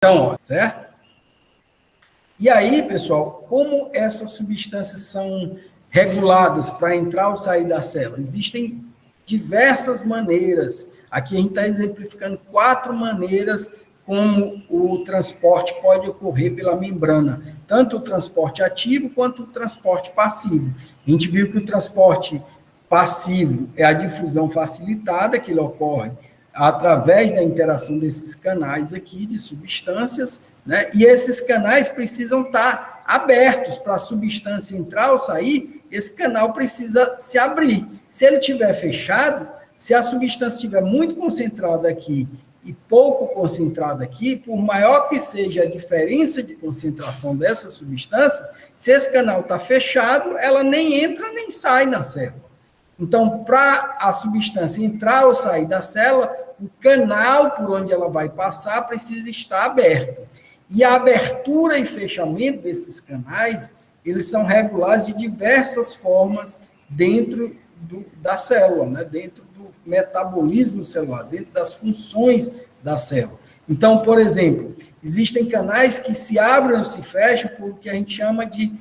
Então, ó, certo? E aí, pessoal, como essas substâncias são reguladas para entrar ou sair da célula? Existem diversas maneiras. Aqui a gente está exemplificando 4 maneiras como o transporte pode ocorrer pela membrana, tanto o transporte ativo quanto o transporte passivo. A gente viu que o transporte passivo é a difusão facilitada, que ele ocorre através da interação desses canais aqui de substâncias, né? E esses canais precisam estar abertos para a substância entrar ou sair, esse canal precisa se abrir. Se ele estiver fechado, se a substância estiver muito concentrada aqui e pouco concentrada aqui, por maior que seja a diferença de concentração dessas substâncias, se esse canal está fechado, ela nem entra nem sai na célula. Então, para a substância entrar ou sair da célula, o canal por onde ela vai passar precisa estar aberto. E a abertura e fechamento desses canais, eles são regulados de diversas formas dentro da célula, né? Dentro do metabolismo celular, dentro das funções da célula. Então, por exemplo, existem canais que se abrem ou se fecham por o que a gente chama de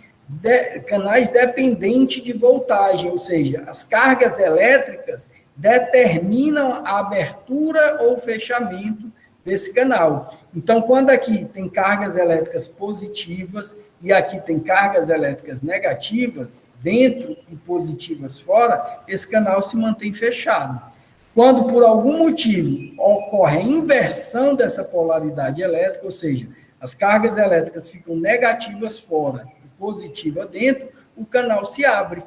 canais dependentes de voltagem, ou seja, as cargas elétricas determinam a abertura ou fechamento desse canal. Então, quando aqui tem cargas elétricas positivas e aqui tem cargas elétricas negativas dentro e positivas fora, esse canal se mantém fechado. Quando, por algum motivo, ocorre a inversão dessa polaridade elétrica, ou seja, as cargas elétricas ficam negativas fora e positivas dentro, o canal se abre.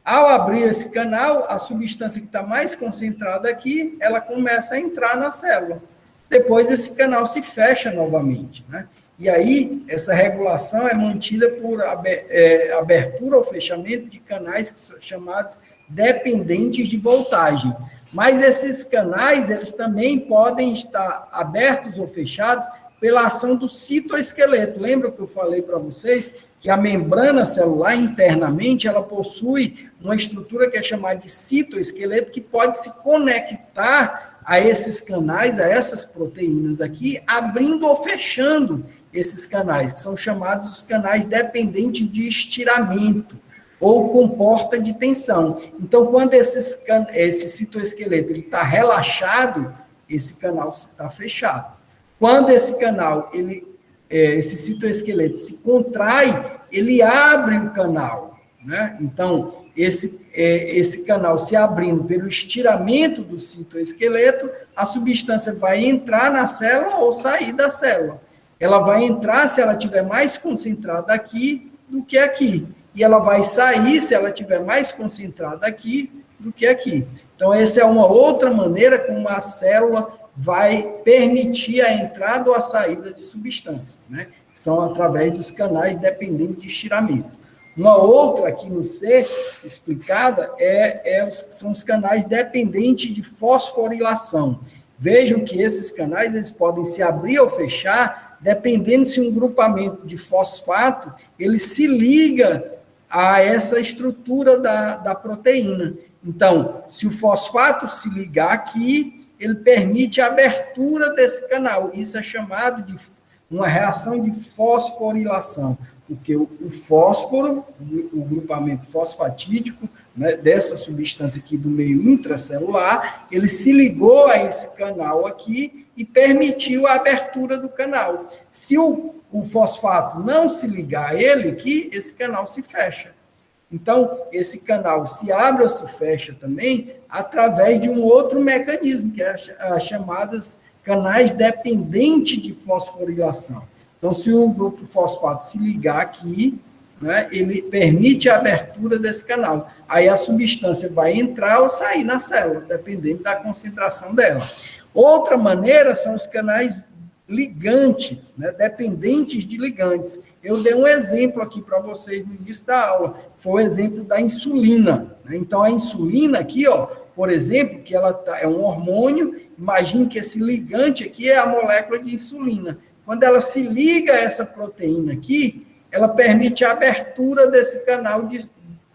Ao abrir esse canal, a substância que está mais concentrada aqui, ela começa a entrar na célula. Depois, esse canal se fecha novamente, né? E aí, essa regulação é mantida por abertura ou fechamento de canais que são chamados dependentes de voltagem. Mas esses canais, eles também podem estar abertos ou fechados pela ação do citoesqueleto. Lembra que eu falei para vocês que a membrana celular, internamente, ela possui uma estrutura que é chamada de citoesqueleto, que pode se conectar a esses canais, a essas proteínas aqui, abrindo ou fechando esses canais, que são chamados os canais dependentes de estiramento, ou com porta de tensão. Então, quando esse citoesqueleto está relaxado, esse canal está fechado. Quando esse canal, esse citoesqueleto se contrai, ele abre o canal, né? Então, esse canal se abrindo pelo estiramento do citoesqueleto, a substância vai entrar na célula ou sair da célula. Ela vai entrar se ela estiver mais concentrada aqui do que aqui. E ela vai sair se ela estiver mais concentrada aqui do que aqui. Então, essa é uma outra maneira como a célula vai permitir a entrada ou a saída de substâncias, né? Que são através dos canais dependentes de estiramento. Uma outra aqui no C, explicada, são os canais dependentes de fosforilação. Vejam que esses canais eles podem se abrir ou fechar, dependendo se um grupamento de fosfato ele se liga a essa estrutura da proteína. Então, se o fosfato se ligar aqui, ele permite a abertura desse canal. Isso é chamado de uma reação de fosforilação, porque o fósforo, o grupamento fosfatídico, né, dessa substância aqui do meio intracelular, ele se ligou a esse canal aqui e permitiu a abertura do canal. Se o fosfato não se ligar a ele aqui, esse canal se fecha. Então, esse canal se abre ou se fecha também através de um outro mecanismo, que é as chamadas canais dependentes de fosforilação. Então, se o grupo fosfato se ligar aqui, né, ele permite a abertura desse canal. Aí a substância vai entrar ou sair na célula, dependendo da concentração dela. Outra maneira são os canais ligantes, né, dependentes de ligantes. Eu dei um exemplo aqui para vocês no início da aula, foi o exemplo da insulina, né? Então, a insulina aqui, ó, por exemplo, que ela é um hormônio, imagine que esse ligante aqui é a molécula de insulina. Quando ela se liga a essa proteína aqui, ela permite a abertura desse canal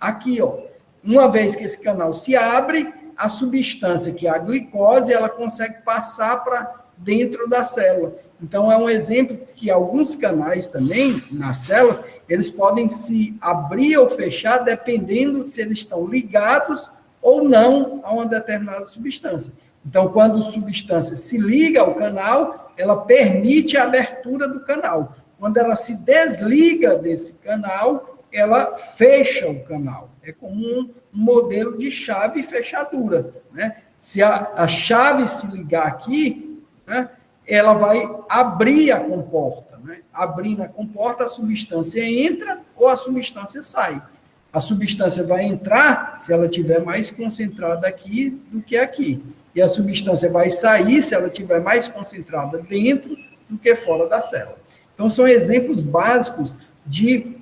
aqui, ó. Uma vez que esse canal se abre, a substância, que é a glicose, ela consegue passar para dentro da célula. Então, é um exemplo que alguns canais também, na célula, eles podem se abrir ou fechar dependendo se eles estão ligados ou não a uma determinada substância. Então, quando a substância se liga ao canal, ela permite a abertura do canal. Quando ela se desliga desse canal, ela fecha o canal. É como um modelo de chave e fechadura, né? Se a chave se ligar aqui, né, ela vai abrir a comporta, né? Abrindo a comporta, a substância entra ou a substância sai. A substância vai entrar se ela estiver mais concentrada aqui do que aqui. E a substância vai sair se ela estiver mais concentrada dentro do que fora da célula. Então, são exemplos básicos de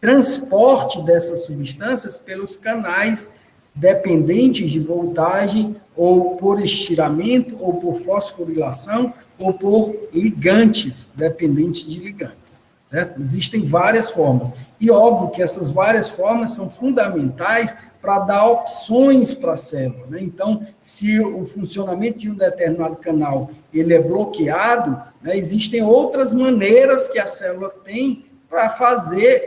transporte dessas substâncias pelos canais dependentes de voltagem, ou por estiramento, ou por fosforilação, ou por ligantes, dependentes de ligantes. Certo? Existem várias formas. E óbvio que essas várias formas são fundamentais para dar opções para a célula, né? Então, se o funcionamento de um determinado canal ele é bloqueado, né, existem outras maneiras que a célula tem para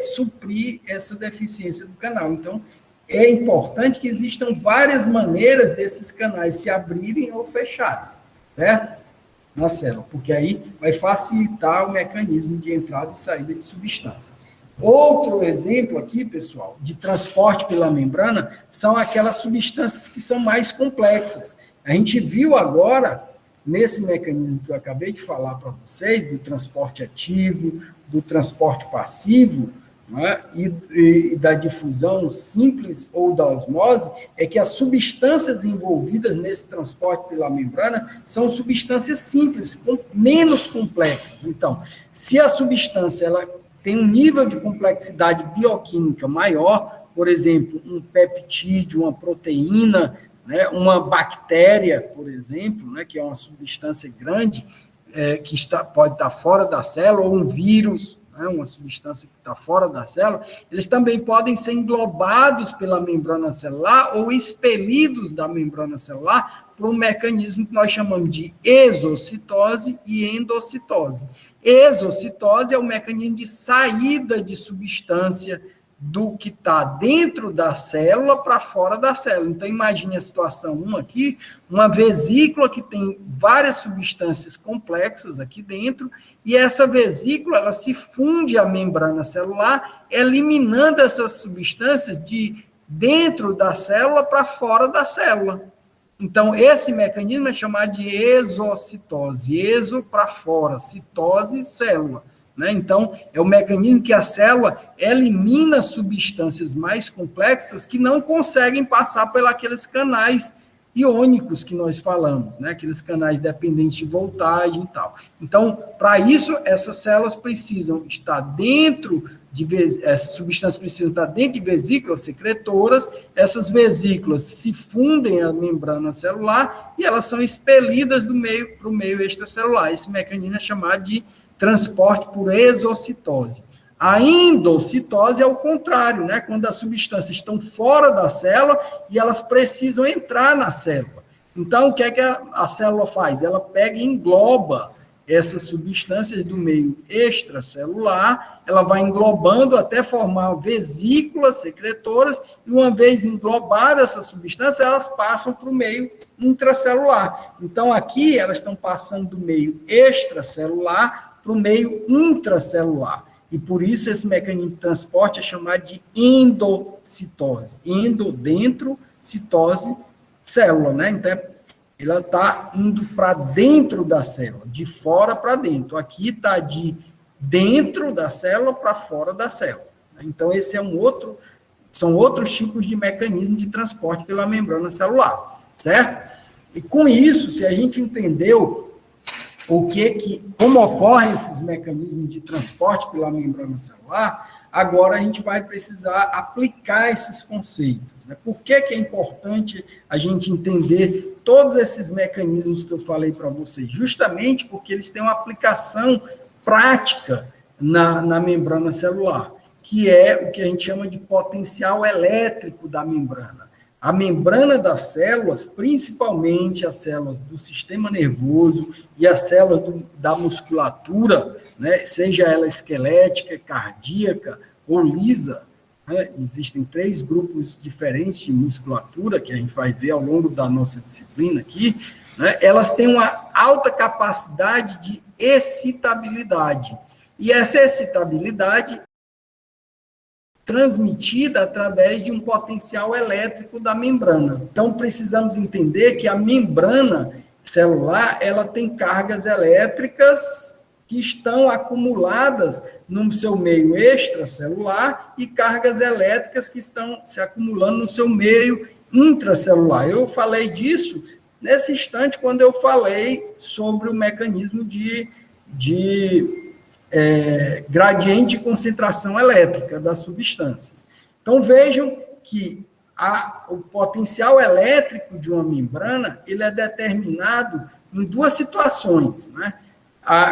suprir essa deficiência do canal. Então, é importante que existam várias maneiras desses canais se abrirem ou fecharem, certo? Na célula, porque aí vai facilitar o mecanismo de entrada e saída de substância. Outro exemplo aqui, pessoal, de transporte pela membrana são aquelas substâncias que são mais complexas. A gente viu agora, nesse mecanismo que eu acabei de falar para vocês, do transporte ativo, do transporte passivo, né, e da difusão simples ou da osmose, é que as substâncias envolvidas nesse transporte pela membrana são substâncias simples, menos complexas. Então, se a substância ela tem um nível de complexidade bioquímica maior, por exemplo, um peptídeo, uma proteína, né, uma bactéria, por exemplo, né, que é uma substância grande, pode estar fora da célula, ou um vírus, uma substância que está fora da célula, eles também podem ser englobados pela membrana celular ou expelidos da membrana celular por um mecanismo que nós chamamos de exocitose e endocitose. Exocitose é o mecanismo de saída de substância do que está dentro da célula para fora da célula. Então, imagine a situação 1 aqui, uma vesícula que tem várias substâncias complexas aqui dentro, e essa vesícula ela se funde à membrana celular, eliminando essas substâncias de dentro da célula para fora da célula. Então, esse mecanismo é chamado de exocitose. Exo para fora, citose, célula. Né? Então, é o mecanismo que a célula elimina substâncias mais complexas que não conseguem passar pelos canais iônicos que nós falamos, né? Aqueles canais dependentes de voltagem e tal. Então, para isso, essas células precisam estar essas substâncias precisam estar dentro de vesículas secretoras, essas vesículas se fundem à membrana celular e elas são expelidas para o meio extracelular. Esse mecanismo é chamado de transporte por exocitose. A endocitose é o contrário, né? Quando as substâncias estão fora da célula e elas precisam entrar na célula. Então, o que é que a célula faz? Ela pega e engloba essas substâncias do meio extracelular, ela vai englobando até formar vesículas secretoras, e uma vez englobadas essas substâncias, elas passam para o meio intracelular. Então, aqui, elas estão passando do meio extracelular para o meio intracelular. E por isso esse mecanismo de transporte é chamado de endocitose. Endo, dentro, citose, célula, né? Então, ela está indo para dentro da célula, de fora para dentro. Aqui está de dentro da célula para fora da célula. Então, esse é são outros tipos de mecanismo de transporte pela membrana celular, certo? E com isso, se a gente entendeu como ocorrem esses mecanismos de transporte pela membrana celular, agora a gente vai precisar aplicar esses conceitos. Né? Por que é importante a gente entender todos esses mecanismos que eu falei para vocês? Justamente porque eles têm uma aplicação prática na membrana celular, que é o que a gente chama de potencial elétrico da membrana. A membrana das células, principalmente as células do sistema nervoso e as células da musculatura, né, seja ela esquelética, cardíaca ou lisa, né, existem 3 grupos diferentes de musculatura que a gente vai ver ao longo da nossa disciplina aqui, né, elas têm uma alta capacidade de excitabilidade. E essa excitabilidade transmitida através de um potencial elétrico da membrana. Então, precisamos entender que a membrana celular, ela tem cargas elétricas que estão acumuladas no seu meio extracelular e cargas elétricas que estão se acumulando no seu meio intracelular. Eu falei disso nesse instante quando eu falei sobre o mecanismo de gradiente de concentração elétrica das substâncias. Então, vejam que o potencial elétrico de uma membrana ele é determinado em 2 situações, né?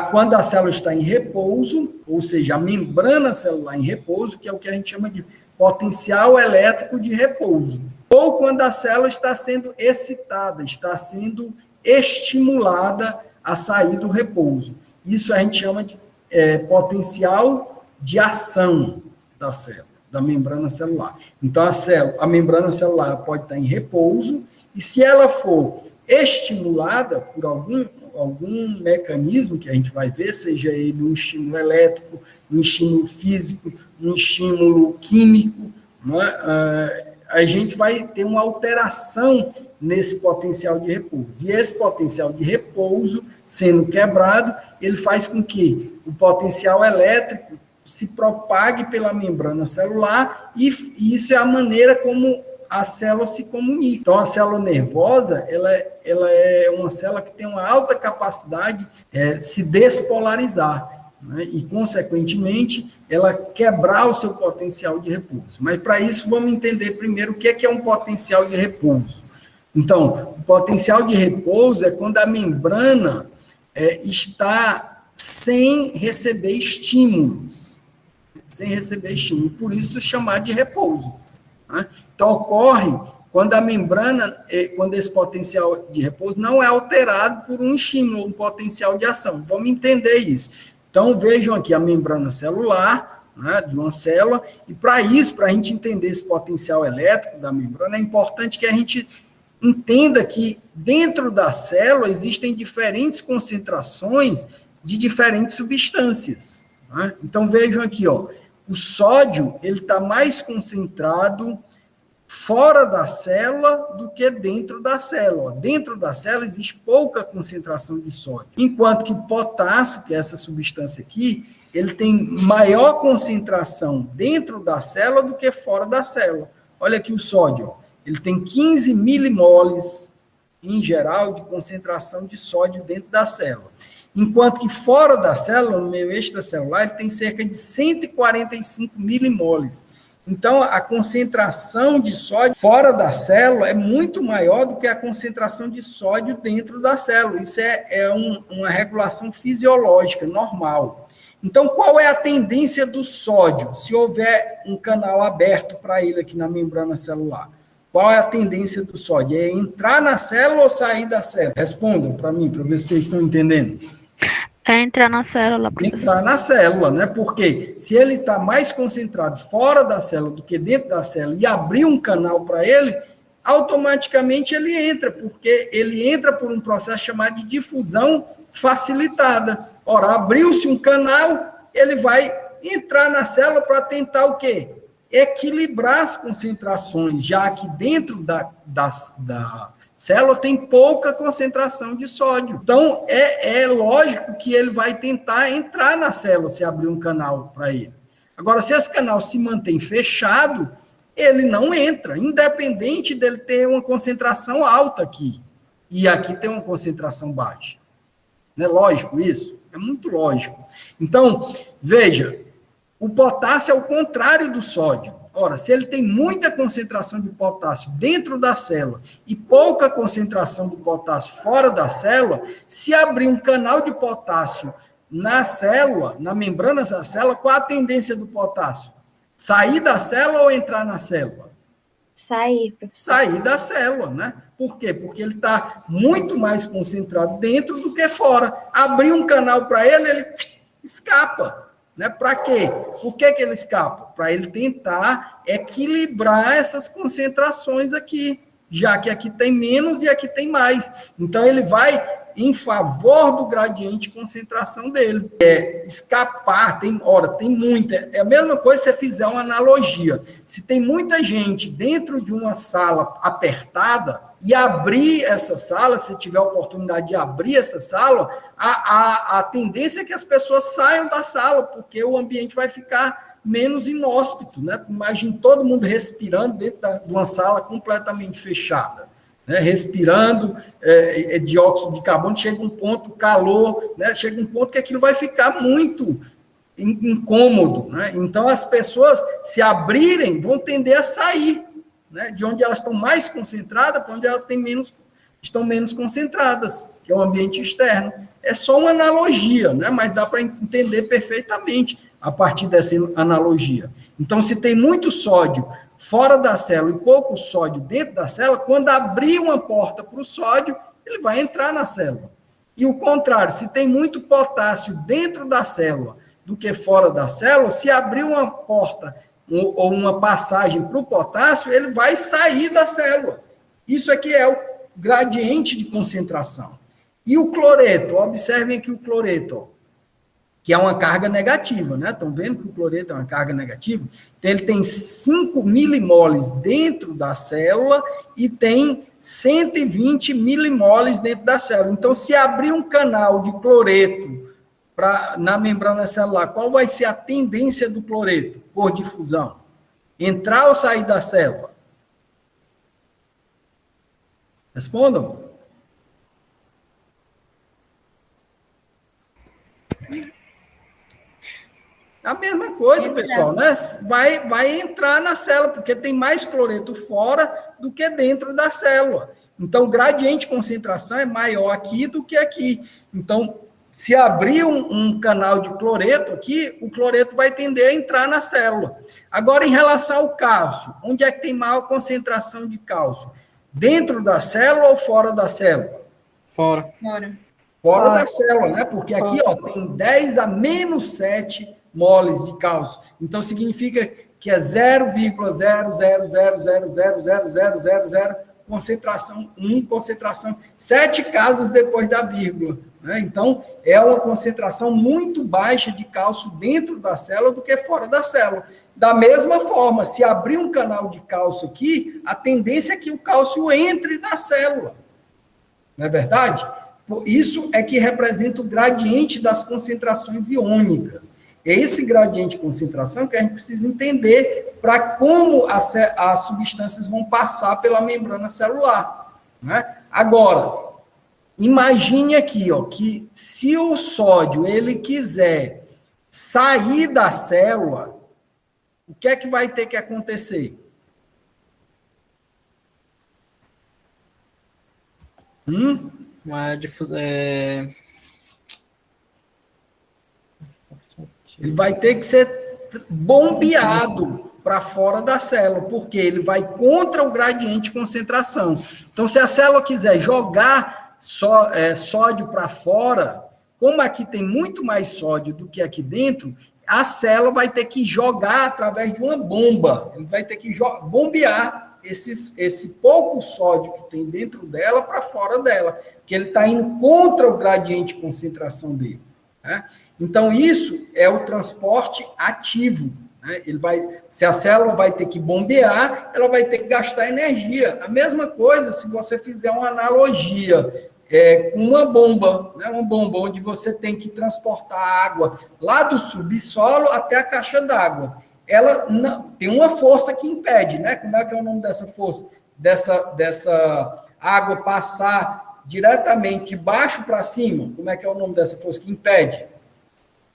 Quando a célula está em repouso, ou seja, a membrana celular em repouso, que é o que a gente chama de potencial elétrico de repouso, ou quando a célula está sendo excitada, está sendo estimulada a sair do repouso. Isso a gente chama de potencial de ação da célula, da membrana celular. Então, a membrana celular pode estar em repouso, e se ela for estimulada por algum mecanismo que a gente vai ver, seja ele um estímulo elétrico, um estímulo físico, um estímulo químico, né? A gente vai ter uma alteração nesse potencial de repouso. E esse potencial de repouso, sendo quebrado, ele faz com que o potencial elétrico se propague pela membrana celular e isso é a maneira como a célula se comunica. Então, a célula nervosa, ela é uma célula que tem uma alta capacidade de se despolarizar, né? E, consequentemente, ela quebrar o seu potencial de repouso. Mas, para isso, vamos entender primeiro o que é um potencial de repouso. Então, o potencial de repouso é quando a membrana está sem receber estímulos. Sem receber estímulo. Por isso, chamar de repouso. Né? Então, ocorre quando a membrana, quando esse potencial de repouso não é alterado por um estímulo, um potencial de ação. Vamos entender isso. Então, vejam aqui a membrana celular, né, de uma célula, e para isso, para a gente entender esse potencial elétrico da membrana, é importante que a gente entenda que dentro da célula existem diferentes concentrações de diferentes substâncias. Né? Então, vejam aqui, ó, o sódio ele está mais concentrado fora da célula do que dentro da célula. Dentro da célula existe pouca concentração de sódio, enquanto que potássio, que é essa substância aqui, ele tem maior concentração dentro da célula do que fora da célula. Olha aqui o sódio, ó. Ele tem 15 milimoles, em geral, de concentração de sódio dentro da célula. Enquanto que fora da célula, no meio extracelular, ele tem cerca de 145 milimoles. Então, a concentração de sódio fora da célula é muito maior do que a concentração de sódio dentro da célula. Isso é uma regulação fisiológica, normal. Então, qual é a tendência do sódio? Se houver um canal aberto para ele aqui na membrana celular, qual é a tendência do sódio? É entrar na célula ou sair da célula? Respondam para mim, para ver se vocês estão entendendo. É entrar na célula, professor. Entrar na célula, né? Porque se ele está mais concentrado fora da célula do que dentro da célula e abrir um canal para ele, automaticamente ele entra, porque ele entra por um processo chamado de difusão facilitada. Ora, abriu-se um canal, ele vai entrar na célula para tentar o quê? Equilibrar as concentrações, já que dentro da célula tem pouca concentração de sódio. Então, é lógico que ele vai tentar entrar na célula se abrir um canal para ele. Agora, se esse canal se mantém fechado, ele não entra, independente dele ter uma concentração alta aqui. E aqui tem uma concentração baixa. Não é lógico isso? É muito lógico. Então, veja, o potássio é o contrário do sódio. Ora, se ele tem muita concentração de potássio dentro da célula e pouca concentração de potássio fora da célula, se abrir um canal de potássio na célula, na membrana da célula, qual a tendência do potássio? Sair da célula ou entrar na célula? Sair, professor. Sair da célula, né? Por quê? Porque ele está muito mais concentrado dentro do que fora. Abrir um canal para ele, ele escapa. Né? Para quê? Por que ele escapa? Para ele tentar equilibrar essas concentrações aqui, já que aqui tem menos e aqui tem mais. Então, ele vai em favor do gradiente de concentração dele. Escapar, tem muita. É a mesma coisa se você fizer uma analogia. Se tem muita gente dentro de uma sala apertada, e abrir essa sala, se tiver a oportunidade de abrir essa sala, a tendência é que as pessoas saiam da sala, porque o ambiente vai ficar menos inóspito, né? Imagine todo mundo respirando dentro de uma sala completamente fechada, né? Respirando dióxido de carbono, chega um ponto, calor, né? Chega um ponto que aquilo vai ficar muito incômodo, né? Então, as pessoas, se abrirem, vão tender a sair, né, de onde elas estão mais concentradas para onde elas estão menos concentradas, que é o ambiente externo. É só uma analogia, né, mas dá para entender perfeitamente a partir dessa analogia. Então, se tem muito sódio fora da célula e pouco sódio dentro da célula, quando abrir uma porta para o sódio, ele vai entrar na célula. E o contrário, se tem muito potássio dentro da célula do que fora da célula, se abrir uma porta ou uma passagem para o potássio, ele vai sair da célula. Isso aqui é o gradiente de concentração. E o cloreto, observem aqui o cloreto, que é uma carga negativa, né? Estão vendo que o cloreto é uma carga negativa? Então, ele tem 5 milimoles dentro da célula e tem 120 milimoles dentro da célula. Então, se abrir um canal de cloreto na membrana celular, qual vai ser a tendência do cloreto por difusão? Entrar ou sair da célula? Respondam. A mesma coisa, pessoal, né? Vai entrar na célula, porque tem mais cloreto fora do que dentro da célula. Então, o gradiente de concentração é maior aqui do que aqui. Então, se abrir um canal de cloreto aqui, o cloreto vai tender a entrar na célula. Agora, em relação ao cálcio, onde é que tem maior concentração de cálcio? Dentro da célula ou fora da célula? Fora. Fora da célula, né? Porque aqui, ó, tem 10 a menos 7 moles de cálcio. Então, significa que é 0,00000000000 concentração 1, concentração 7 casos depois da vírgula. Né? Então, é uma concentração muito baixa de cálcio dentro da célula do que fora da célula. Da mesma forma, se abrir um canal de cálcio aqui, a tendência é que o cálcio entre na célula. Não é verdade? Isso é que representa o gradiente das concentrações iônicas. É esse gradiente de concentração que a gente precisa entender para como as substâncias vão passar pela membrana celular. Né? Agora, imagine aqui, ó, que se o sódio ele quiser sair da célula, o que é que vai ter que acontecer? Uma difusão. Ele vai ter que ser bombeado para fora da célula, porque ele vai contra o gradiente de concentração. Então, se a célula quiser jogar sódio para fora, como aqui tem muito mais sódio do que aqui dentro, a célula vai ter que jogar através de uma bomba. Ele vai ter que bombear esse pouco sódio que tem dentro dela para fora dela, que ele está indo contra o gradiente de concentração dele. Né? Então, isso é o transporte ativo. Né? Se a célula vai ter que bombear, ela vai ter que gastar energia. A mesma coisa se você fizer uma analogia com uma bomba, né? Uma bomba onde você tem que transportar água lá do subsolo até a caixa d'água. Ela tem uma força que impede, né? Como é que é o nome dessa força? Dessa água passar diretamente de baixo para cima. Como é que é o nome dessa força que impede?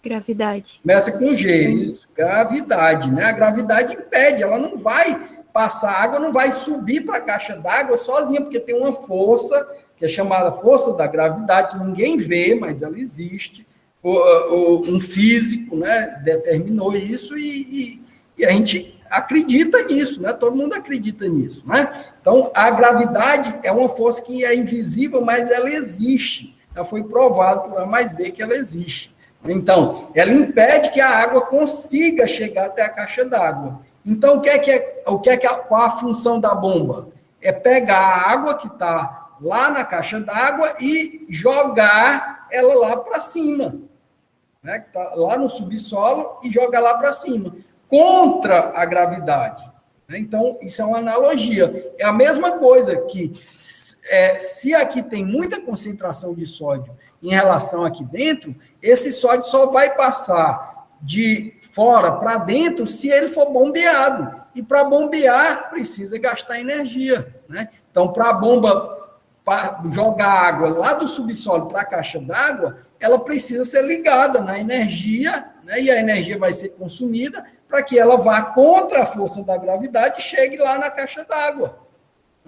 Gravidade. Começa com G, isso, gravidade, né? A gravidade impede, ela não vai passar, a água não vai subir para a caixa d'água sozinha, porque tem uma força, que é chamada força da gravidade, que ninguém vê, mas ela existe. Um físico, né, determinou isso e a gente acredita nisso, né? Todo mundo acredita nisso, né? Então, a gravidade é uma força que é invisível, mas ela existe. Já foi provado por A mais B que ela existe. Então, ela impede que a água consiga chegar até a caixa d'água. Então, qual a função da bomba? É pegar a água que está lá na caixa d'água e jogar ela lá para cima, né? Que tá lá no subsolo e joga lá para cima, contra a gravidade. Então, isso é uma analogia. É a mesma coisa que, se aqui tem muita concentração de sódio em relação aqui dentro, esse sódio só vai passar de fora para dentro se ele for bombeado. E para bombear, precisa gastar energia, né? Então, para a bomba jogar água lá do subsolo para a caixa d'água, ela precisa ser ligada na energia, né? E a energia vai ser consumida para que ela vá contra a força da gravidade e chegue lá na caixa d'água.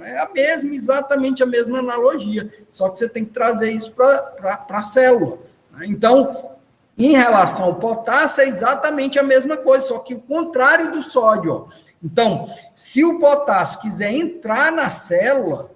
É exatamente a mesma analogia, só que você tem que trazer isso para a célula. Então, em relação ao potássio, é exatamente a mesma coisa, só que o contrário do sódio. Ó. Então, se o potássio quiser entrar na célula,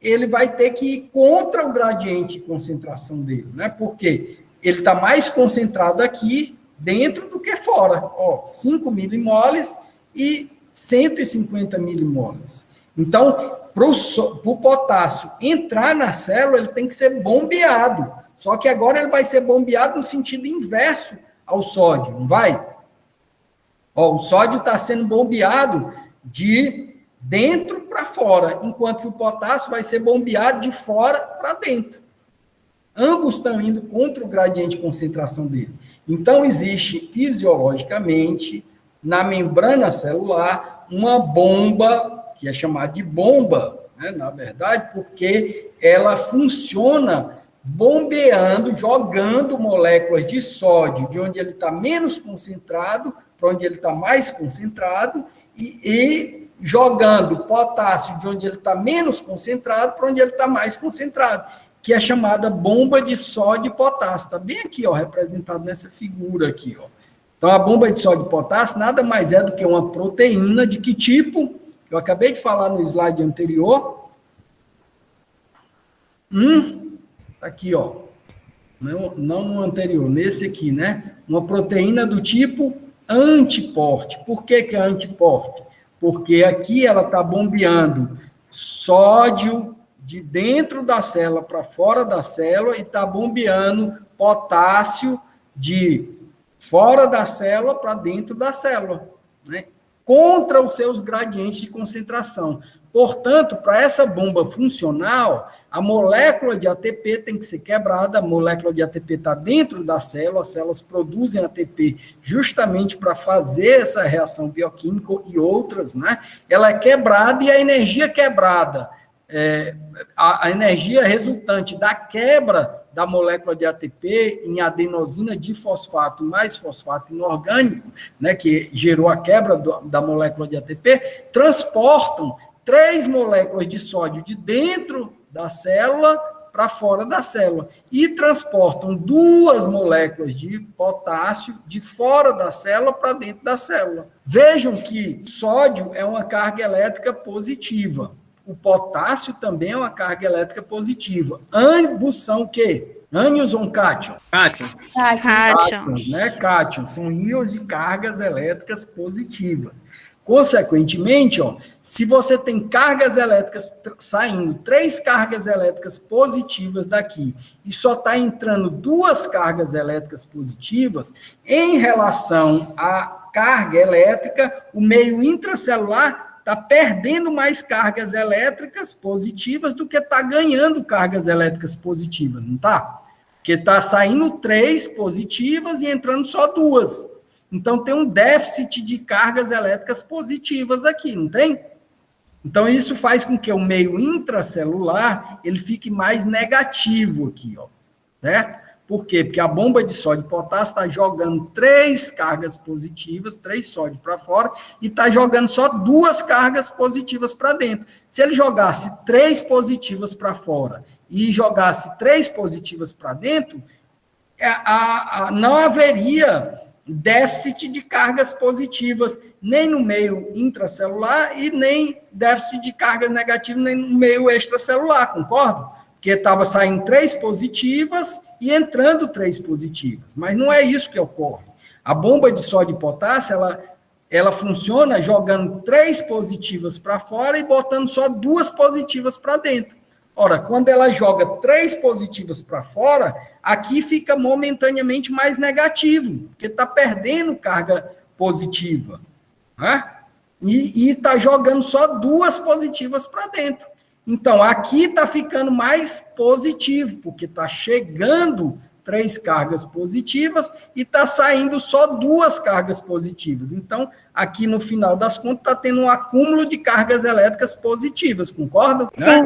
ele vai ter que ir contra o gradiente de concentração dele, né? Porque ele está mais concentrado aqui dentro do que fora. Ó, 5 milimoles e 150 milimoles. Então, para o potássio entrar na célula, ele tem que ser bombeado. Só que agora ele vai ser bombeado no sentido inverso ao sódio, não vai? Ó, o sódio está sendo bombeado de dentro para fora, enquanto que o potássio vai ser bombeado de fora para dentro. Ambos estão indo contra o gradiente de concentração dele. Então, existe fisiologicamente, na membrana celular, uma bomba, que é chamada de bomba, né, na verdade, porque ela funciona bombeando, jogando moléculas de sódio de onde ele está menos concentrado para onde ele está mais concentrado e jogando potássio de onde ele está menos concentrado para onde ele está mais concentrado, que é chamada bomba de sódio e potássio. Está bem aqui, ó, representado nessa figura aqui. Ó. Então, a bomba de sódio e potássio nada mais é do que uma proteína de que tipo? Eu acabei de falar no slide anterior. Aqui, ó. Não no anterior, nesse aqui, né? Uma proteína do tipo antiporte. Por que é antiporte? Porque aqui ela está bombeando sódio de dentro da célula para fora da célula e está bombeando potássio de fora da célula para dentro da célula, né? Contra os seus gradientes de concentração. Portanto, para essa bomba funcional, a molécula de ATP tem que ser quebrada, a molécula de ATP está dentro da célula, as células produzem ATP justamente para fazer essa reação bioquímica e outras, né? Ela é quebrada e a energia quebrada, a energia resultante da quebra da molécula de ATP em adenosina difosfato mais fosfato inorgânico, né, que gerou a quebra da molécula de ATP, transportam 3 moléculas de sódio de dentro da célula para fora da célula e transportam 2 moléculas de potássio de fora da célula para dentro da célula. Vejam que sódio é uma carga elétrica positiva. O potássio também é uma carga elétrica positiva. Ambos são o quê? Ânions ou cátions? Cátions, né? Cátions são íons de cargas elétricas positivas. Consequentemente, ó, se você tem cargas elétricas saindo, 3 cargas elétricas positivas daqui, e só está entrando 2 cargas elétricas positivas, em relação à carga elétrica, o meio intracelular está perdendo mais cargas elétricas positivas do que está ganhando cargas elétricas positivas, não está? Porque está saindo 3 positivas e entrando só 2. Então, tem um déficit de cargas elétricas positivas aqui, não tem? Então, isso faz com que o meio intracelular ele fique mais negativo aqui, ó, certo? Por quê? Porque a bomba de sódio e potássio está jogando 3 cargas positivas, 3 sódio para fora, e está jogando só 2 cargas positivas para dentro. Se ele jogasse 3 positivas para fora e jogasse 3 positivas para dentro, não haveria déficit de cargas positivas, nem no meio intracelular e nem déficit de cargas negativas, nem no meio extracelular, concordo? Porque estava saindo 3 positivas e entrando 3 positivas, mas não é isso que ocorre. A bomba de sódio e potássio, ela funciona jogando 3 positivas para fora e botando só 2 positivas para dentro. Ora, quando ela joga 3 positivas para fora, aqui fica momentaneamente mais negativo, porque está perdendo carga positiva, né? E está jogando só 2 positivas para dentro. Então, aqui está ficando mais positivo, porque está chegando 3 cargas positivas e está saindo só 2 cargas positivas. Então, aqui no final das contas, está tendo um acúmulo de cargas elétricas positivas, concordam? Né?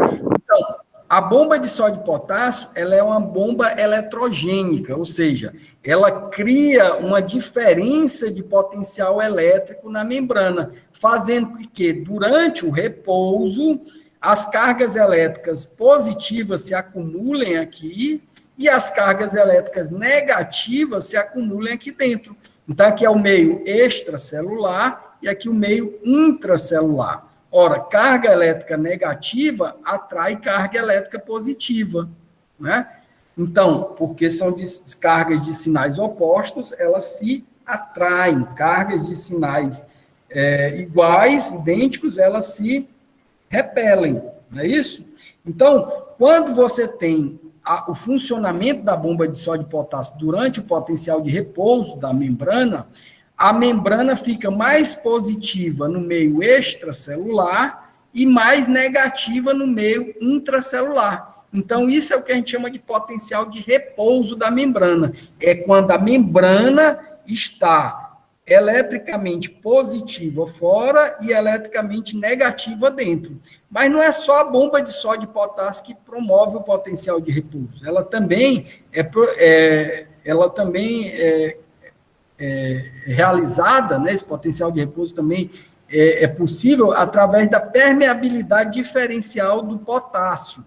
Então, a bomba de sódio e potássio, ela é uma bomba eletrogênica, ou seja, ela cria uma diferença de potencial elétrico na membrana, fazendo com que, durante o repouso, as cargas elétricas positivas se acumulem aqui e as cargas elétricas negativas se acumulem aqui dentro. Então, aqui é o meio extracelular e aqui o meio intracelular. Ora, carga elétrica negativa atrai carga elétrica positiva, né? Então, porque são cargas de sinais opostos, elas se atraem. Cargas de sinais iguais, idênticos, elas se repelem, não é isso? Então, quando você tem o funcionamento da bomba de sódio e potássio durante o potencial de repouso da membrana, a membrana fica mais positiva no meio extracelular e mais negativa no meio intracelular. Então, isso é o que a gente chama de potencial de repouso da membrana. É quando a membrana está eletricamente positiva fora e eletricamente negativa dentro. Mas não é só a bomba de sódio e potássio que promove o potencial de repouso. Ela também é realizada, né, esse potencial de repouso também é possível através da permeabilidade diferencial do potássio.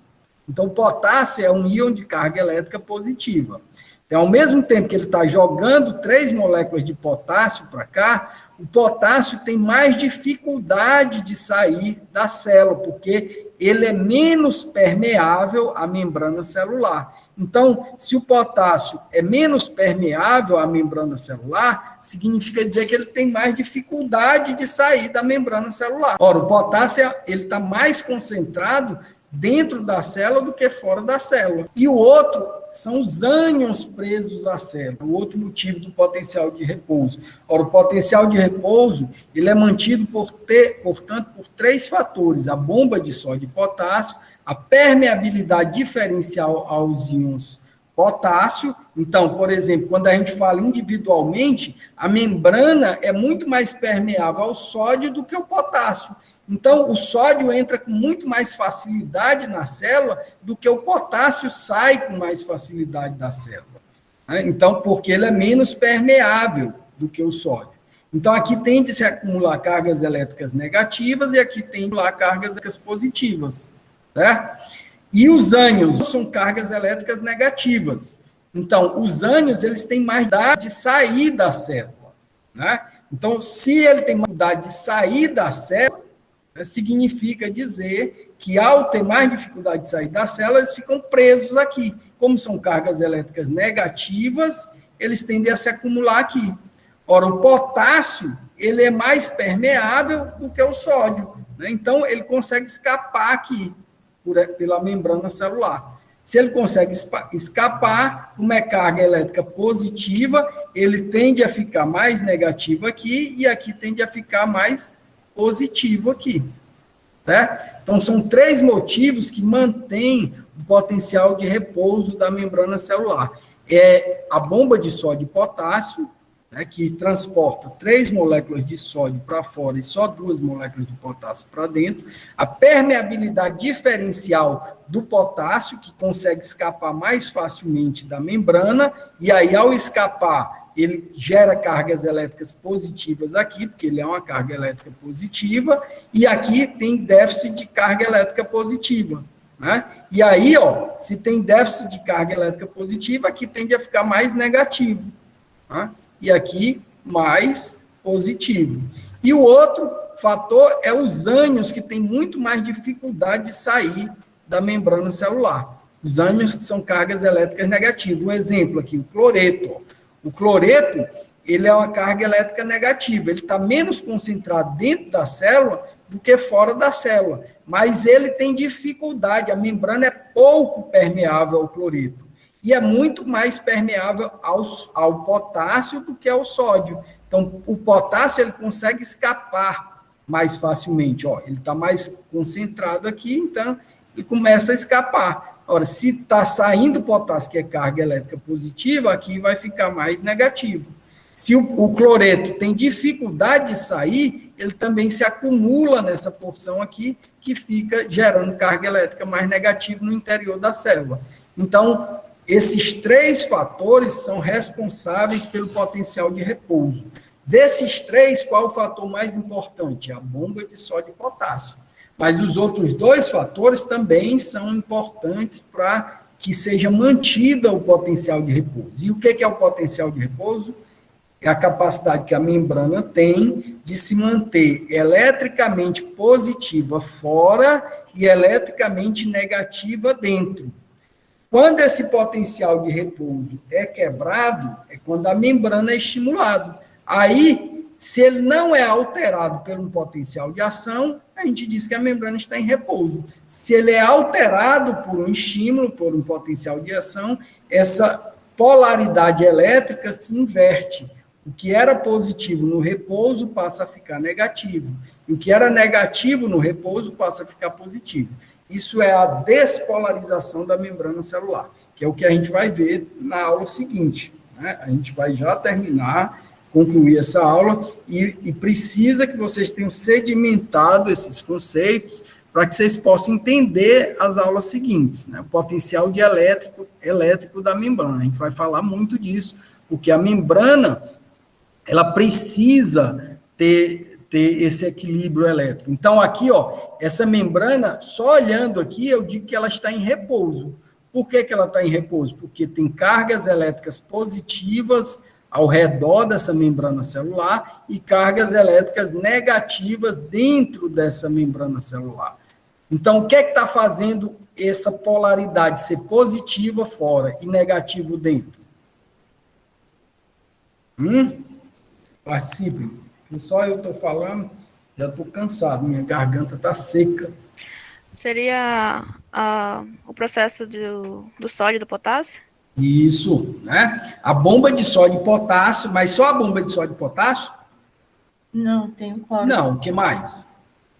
Então, o potássio é um íon de carga elétrica positiva. Então, ao mesmo tempo que ele está jogando 3 moléculas de potássio para cá, o potássio tem mais dificuldade de sair da célula, porque ele é menos permeável à membrana celular. Então, se o potássio é menos permeável à membrana celular, significa dizer que ele tem mais dificuldade de sair da membrana celular. Ora, o potássio ele está mais concentrado dentro da célula do que fora da célula. E o outro são os ânions presos à célula, o outro motivo do potencial de repouso. Ora, o potencial de repouso ele é mantido, portanto, por 3 fatores: a bomba de sódio e potássio, a permeabilidade diferencial aos íons potássio. Então, por exemplo, quando a gente fala individualmente, a membrana é muito mais permeável ao sódio do que ao potássio. Então, o sódio entra com muito mais facilidade na célula do que o potássio sai com mais facilidade da célula. Então, porque ele é menos permeável do que o sódio. Então, aqui tende a se acumular cargas elétricas negativas e aqui tende a acumular cargas elétricas positivas. Certo? E os ânions são cargas elétricas negativas. Então, os ânions, eles têm mais dificuldade de sair da célula. Né? Então, se ele tem mais dificuldade de sair da célula, significa dizer que, ao ter mais dificuldade de sair da célula, eles ficam presos aqui. Como são cargas elétricas negativas, eles tendem a se acumular aqui. Ora, o potássio, ele é mais permeável do que o sódio, né? Então, ele consegue escapar aqui, pela membrana celular. Se ele consegue escapar, uma carga elétrica positiva, ele tende a ficar mais negativo aqui, e aqui tende a ficar mais positivo aqui. Tá? Então, são 3 motivos que mantêm o potencial de repouso da membrana celular. É a bomba de sódio e potássio, né, que transporta 3 moléculas de sódio para fora e só 2 moléculas de potássio para dentro. A permeabilidade diferencial do potássio, que consegue escapar mais facilmente da membrana, e aí, ao escapar, ele gera cargas elétricas positivas aqui, porque ele é uma carga elétrica positiva, e aqui tem déficit de carga elétrica positiva. Né? E aí, se tem déficit de carga elétrica positiva, aqui tende a ficar mais negativo. Né? e aqui mais positivo. E o outro fator é os ânions, que tem muito mais dificuldade de sair da membrana celular. Os ânions que são cargas elétricas negativas. Um exemplo aqui, o cloreto. Ó. O cloreto, ele é uma carga elétrica negativa. Ele está menos concentrado dentro da célula do que fora da célula. Mas ele tem dificuldade, a membrana é pouco permeável ao cloreto. E é muito mais permeável ao potássio do que ao sódio. Então, o potássio ele consegue escapar mais facilmente. Ó, ele está mais concentrado aqui, então ele começa a escapar. Ora, se está saindo potássio, que é carga elétrica positiva, aqui vai ficar mais negativo. Se o cloreto tem dificuldade de sair, ele também se acumula nessa porção aqui, que fica gerando carga elétrica mais negativa no interior da célula. Então, esses 3 fatores são responsáveis pelo potencial de repouso. Desses 3, qual o fator mais importante? A bomba de sódio e potássio. Mas os outros 2 fatores também são importantes para que seja mantido o potencial de repouso. E o que é o potencial de repouso? É a capacidade que a membrana tem de se manter eletricamente positiva fora e eletricamente negativa dentro. Quando esse potencial de repouso é quebrado, é quando a membrana é estimulada. Aí, se ele não é alterado pelo potencial de ação, a gente diz que a membrana está em repouso. Se ele é alterado por um estímulo, por um potencial de ação, essa polaridade elétrica se inverte. O que era positivo no repouso passa a ficar negativo. E o que era negativo no repouso passa a ficar positivo. Isso é a despolarização da membrana celular, que é o que a gente vai ver na aula seguinte. Né? A gente vai já terminar, concluir essa aula, e precisa que vocês tenham sedimentado esses conceitos para que vocês possam entender as aulas seguintes. Né? O potencial de elétrico da membrana. A gente vai falar muito disso, porque a membrana ela precisa ter esse equilíbrio elétrico. Então, aqui, ó, essa membrana, só olhando aqui, eu digo que ela está em repouso. Por que ela está em repouso? Porque tem cargas elétricas positivas ao redor dessa membrana celular e cargas elétricas negativas dentro dessa membrana celular. Então, o que está fazendo essa polaridade ser positiva fora e negativo dentro? Participem. Só eu estou falando, já estou cansado, minha garganta está seca. Seria o processo do sódio e do potássio? Isso, né? A bomba de sódio e potássio, mas só a bomba de sódio e potássio? Não, tem o cloro. Não, o que mais?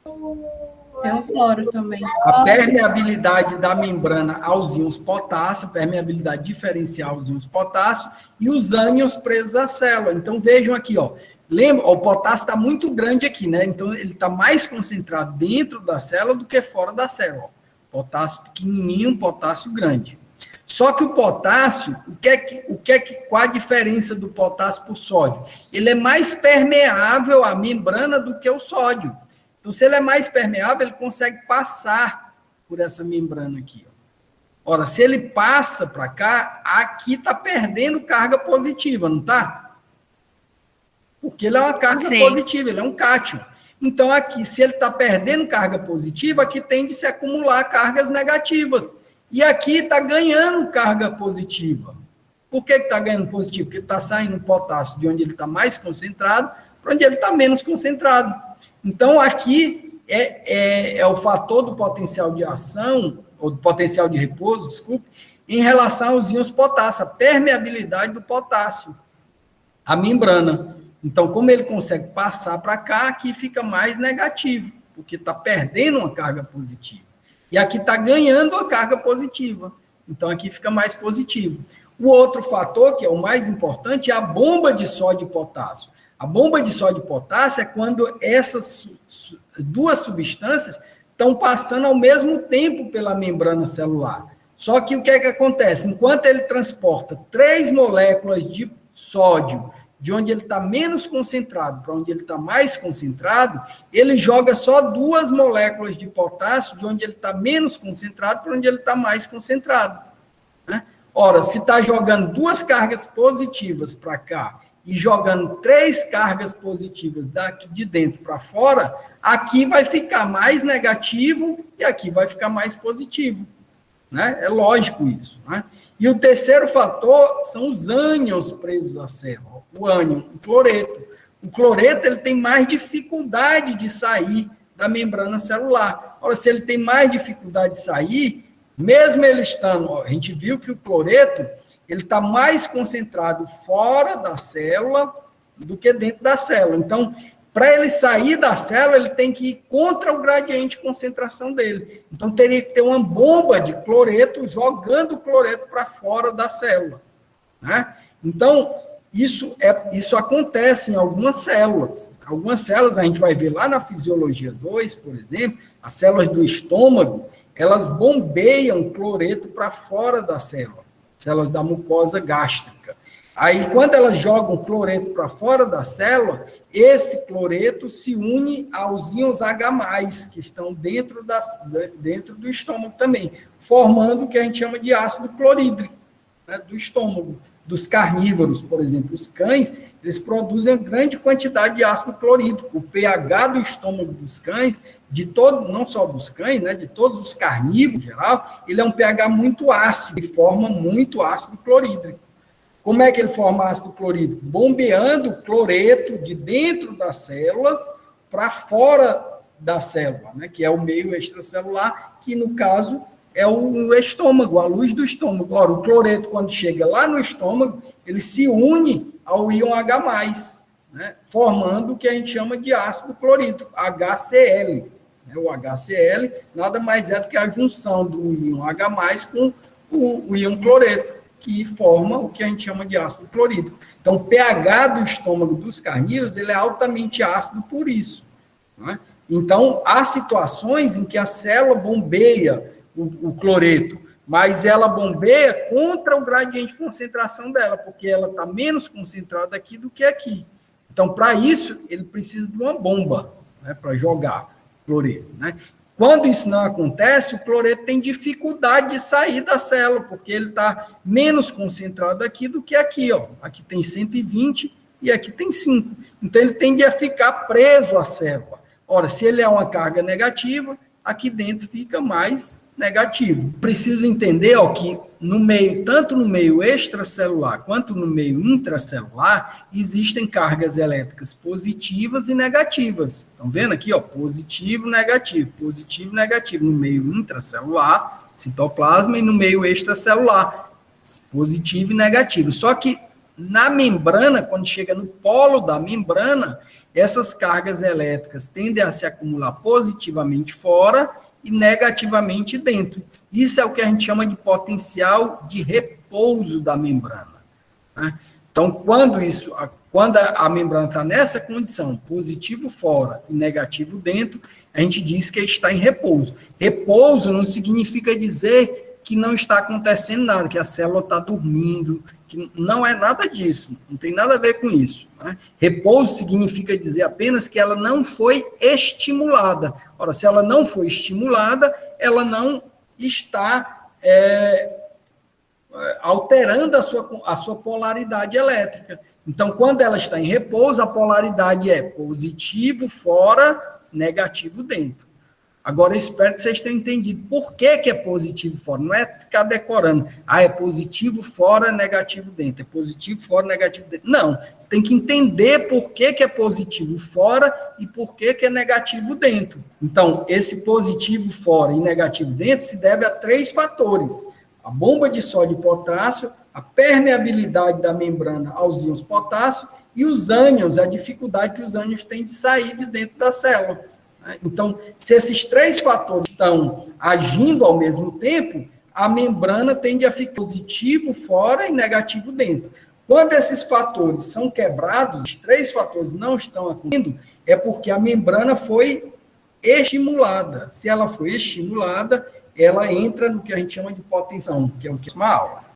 Tem o cloro também. A permeabilidade da membrana aos íons potássio, permeabilidade diferencial aos íons potássio, e os ânions presos à célula. Então, vejam aqui, ó. Lembra, o potássio está muito grande aqui, né? Então, ele está mais concentrado dentro da célula do que fora da célula. Potássio pequenininho, potássio grande. Só que o potássio, qual a diferença do potássio para o sódio? Ele é mais permeável à membrana do que o sódio. Então, se ele é mais permeável, ele consegue passar por essa membrana aqui. Ó. Ora, se ele passa para cá, aqui está perdendo carga positiva, não está? Porque ele é uma carga positiva, ele é um cátion. Então, aqui, se ele está perdendo carga positiva, aqui tende a se acumular cargas negativas. E aqui está ganhando carga positiva. Por que está ganhando positivo? Porque está saindo potássio de onde ele está mais concentrado para onde ele está menos concentrado. Então, aqui é o fator do potencial de ação, ou do potencial de repouso, desculpe, em relação aos íons potássio, a permeabilidade do potássio, a membrana. Então, como ele consegue passar para cá, aqui fica mais negativo, porque está perdendo uma carga positiva. E aqui está ganhando uma carga positiva. Então, aqui fica mais positivo. O outro fator, que é o mais importante, é a bomba de sódio e potássio. A bomba de sódio e potássio é quando essas 2 substâncias estão passando ao mesmo tempo pela membrana celular. Só que o que acontece? Enquanto ele transporta 3 moléculas de sódio de onde ele está menos concentrado para onde ele está mais concentrado, ele joga só 2 moléculas de potássio de onde ele está menos concentrado para onde ele está mais concentrado. Né? Ora, se está jogando 2 cargas positivas para cá e jogando 3 cargas positivas daqui de dentro para fora, aqui vai ficar mais negativo e aqui vai ficar mais positivo. Né? É lógico isso. Né? E o terceiro fator são os ânions presos à célula. O ânion, o cloreto. O cloreto ele tem mais dificuldade de sair da membrana celular. Ora, se ele tem mais dificuldade de sair, mesmo ele estando... a gente viu que o cloreto ele está mais concentrado fora da célula do que dentro da célula. Então, para ele sair da célula, ele tem que ir contra o gradiente de concentração dele. Então, teria que ter uma bomba de cloreto jogando o cloreto para fora da célula. Né? Então, isso acontece em algumas células. Algumas células, a gente vai ver lá na fisiologia 2, por exemplo, as células do estômago, elas bombeiam cloreto para fora da célula, células da mucosa gástrica. Aí, quando elas jogam cloreto para fora da célula, esse cloreto se une aos íons H+, que estão dentro do estômago também, formando o que a gente chama de ácido clorídrico, né, do estômago. Dos carnívoros, por exemplo, os cães, eles produzem grande quantidade de ácido clorídrico. O pH do estômago dos cães, não só dos cães, né, de todos os carnívoros em geral, ele é um pH muito ácido e forma muito ácido clorídrico. Como é que ele forma ácido clorídrico? Bombeando o cloreto de dentro das células para fora da célula, né, que é o meio extracelular, que no caso é o estômago, a luz do estômago. Ora, o cloreto, quando chega lá no estômago, ele se une ao íon H+, né, formando o que a gente chama de ácido clorídrico, HCl. O HCl nada mais é do que a junção do íon H+, com o íon cloreto, que forma o que a gente chama de ácido clorídrico. Então, o pH do estômago dos carnívoros ele é altamente ácido por isso. Né? Então, há situações em que a célula bombeia o cloreto, mas ela bombeia contra o gradiente de concentração dela, porque ela está menos concentrada aqui do que aqui. Então, para isso, ele precisa de uma bomba, né, para jogar cloreto. Né? Quando isso não acontece, o cloreto tem dificuldade de sair da célula, porque ele está menos concentrado aqui do que aqui. Ó. Aqui tem 120 e aqui tem 5. Então, ele tende a ficar preso à célula. Ora, se ele é uma carga negativa, aqui dentro fica mais negativo. Precisa entender que no meio, tanto no meio extracelular quanto no meio intracelular, existem cargas elétricas positivas e negativas. Estão vendo aqui, positivo, negativo, no meio intracelular, citoplasma, e no meio extracelular, positivo e negativo. Só que na membrana, quando chega no polo da membrana, essas cargas elétricas tendem a se acumular positivamente fora e negativamente dentro. Isso é o que a gente chama de potencial de repouso da membrana. Né? Então, quando a membrana está nessa condição, positivo fora e negativo dentro, a gente diz que está em repouso. Repouso não significa dizer que não está acontecendo nada, que a célula está dormindo, que não é nada disso, não tem nada a ver com isso. Né? Repouso significa dizer apenas que ela não foi estimulada. Ora, se ela não foi estimulada, ela não está alterando a sua polaridade elétrica. Então, quando ela está em repouso, a polaridade é positivo fora, negativo dentro. Agora, eu espero que vocês tenham entendido por que é positivo fora. Não é ficar decorando. É positivo fora, negativo dentro. É positivo fora, negativo dentro. Não. Você tem que entender por que é positivo fora e por que é negativo dentro. Então, esse positivo fora e negativo dentro se deve a 3 fatores. A bomba de sódio e potássio, a permeabilidade da membrana aos íons potássio e os ânions, a dificuldade que os ânions têm de sair de dentro da célula. Então, se esses 3 fatores estão agindo ao mesmo tempo, a membrana tende a ficar positivo fora e negativo dentro. Quando esses fatores são quebrados, os 3 fatores não estão acontecendo, é porque a membrana foi estimulada. Se ela foi estimulada, ela entra no que a gente chama de hipotensão, que é o que é uma aula.